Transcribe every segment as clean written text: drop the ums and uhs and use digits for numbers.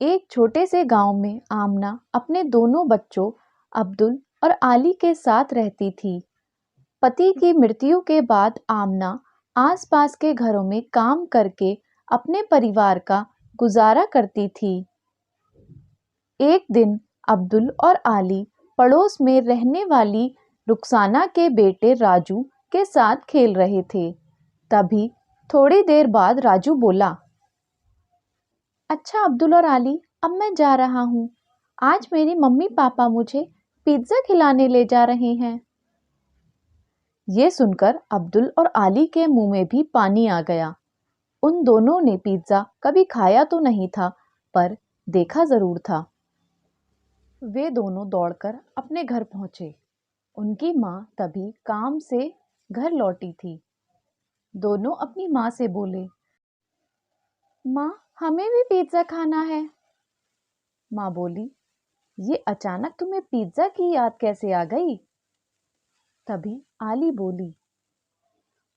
एक छोटे से गांव में आमना अपने दोनों बच्चों अब्दुल और आली के साथ रहती थी। पति की मृत्यु के बाद आमना आसपास के घरों में काम करके अपने परिवार का गुजारा करती थी। एक दिन अब्दुल और आली पड़ोस में रहने वाली रुखसाना के बेटे राजू के साथ खेल रहे थे। तभी थोड़ी देर बाद राजू बोला, अच्छा अब्दुल और आली, अब मैं जा रहा हूँ। आज मेरी मम्मी पापा मुझे पिज्ज़ा खिलाने ले जा रहे हैं। ये सुनकर अब्दुल और आली के मुंह में भी पानी आ गया। उन दोनों ने पिज्ज़ा कभी खाया तो नहीं था, पर देखा जरूर था। वे दोनों दौड़कर अपने घर पहुंचे। उनकी माँ तभी काम से घर लौटी थी। दोनों अपनी माँ से बोले, माँ, हमें भी पिज्ज़ा खाना है। माँ बोली, ये अचानक तुम्हें पिज्ज़ा की याद कैसे आ गई? तभी आली बोली,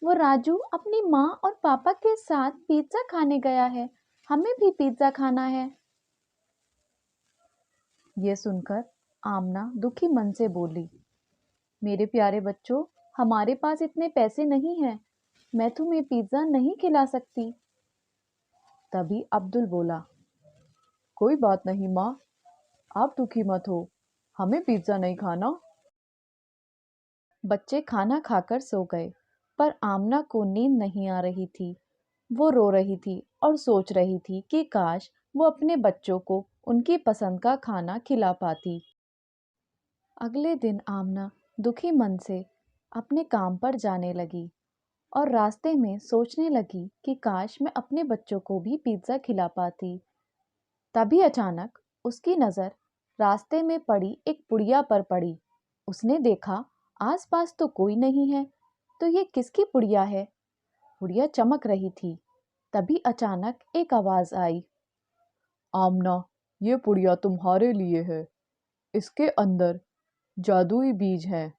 वो राजू अपनी माँ और पापा के साथ पिज्ज़ा खाने गया है, हमें भी पिज्ज़ा खाना है। ये सुनकर आमना दुखी मन से बोली, मेरे प्यारे बच्चों, हमारे पास इतने पैसे नहीं हैं, मैं तुम्हें पिज्ज़ा नहीं खिला सकती। तभी अब्दुल बोला, कोई बात नहीं माँ, आप दुखी मत हो, हमें पिज्ज़ा नहीं खाना। बच्चे खाना खाकर सो गए, पर आमना को नींद नहीं आ रही थी। वो रो रही थी और सोच रही थी कि काश वो अपने बच्चों को उनकी पसंद का खाना खिला पाती। अगले दिन आमना दुखी मन से अपने काम पर जाने लगी और रास्ते में सोचने लगी कि काश मैं अपने बच्चों को भी पिज्ज़ा खिला पाती। तभी अचानक उसकी नज़र रास्ते में पड़ी एक पुड़िया पर पड़ी। उसने देखा आसपास तो कोई नहीं है, तो ये किसकी पुड़िया है? पुड़िया चमक रही थी। तभी अचानक एक आवाज़ आई, आमना, ये पुड़िया तुम्हारे लिए है। इसके अंदर जादुई बीज हैं।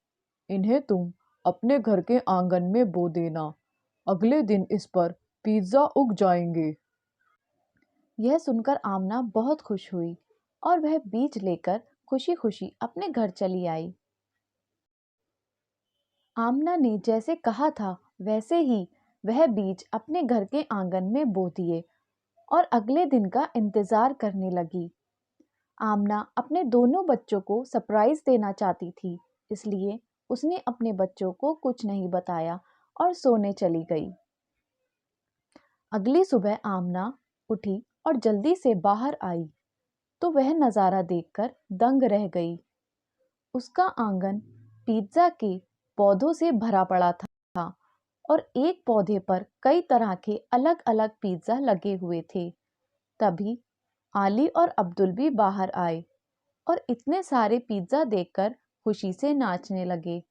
इन्हें तुम अपने घर के आंगन में बो देना। अगले दिन इस पर पिज्ज़ा उग जाएंगे। यह सुनकर आमना बहुत खुश हुई और वह बीज लेकर खुशी खुशी अपने घर चली आई। आमना ने जैसे कहा था वैसे ही वह बीज अपने घर के आंगन में बो दिए और अगले दिन का इंतजार करने लगी। आमना अपने दोनों बच्चों को सरप्राइज देना चाहती थी, इसलिए उसने अपने बच्चों को कुछ नहीं बताया और सोने चली गई। अगली सुबह आमना उठी और जल्दी से बाहर आई तो वह नज़ारा देखकर दंग रह गई। उसका आंगन पिज्ज़ा के पौधों से भरा पड़ा था और एक पौधे पर कई तरह के अलग अलग पिज्ज़ा लगे हुए थे। तभी आली और अब्दुल भी बाहर आए और इतने सारे पिज्ज़ा देखकर खुशी से नाचने लगे।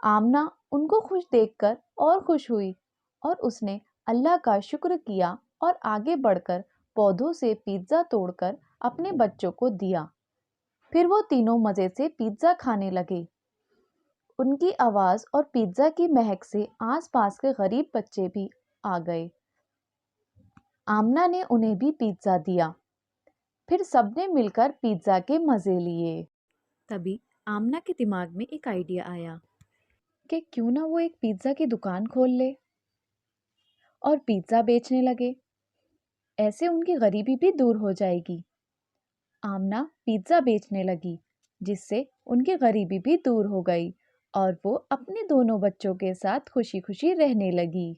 आमना उनको खुश देखकर और खुश हुई और उसने अल्लाह का शुक्र किया और आगे बढ़कर पौधों से पिज्ज़ा तोड़कर अपने बच्चों को दिया। फिर वो तीनों मज़े से पिज्ज़ा खाने लगे। उनकी आवाज़ और पिज्ज़ा की महक से आसपास के गरीब बच्चे भी आ गए। आमना ने उन्हें भी पिज्ज़ा दिया। फिर सबने मिलकर पिज्ज़ा के मज़े लिए। तभी आमना के दिमाग में एक आइडिया आया कि क्यों ना वो एक पिज्ज़ा की दुकान खोल ले और पिज्ज़ा बेचने लगे। ऐसे उनकी गरीबी भी दूर हो जाएगी। आमना पिज्ज़ा बेचने लगी, जिससे उनकी गरीबी भी दूर हो गई और वो अपने दोनों बच्चों के साथ खुशी खुशी रहने लगी।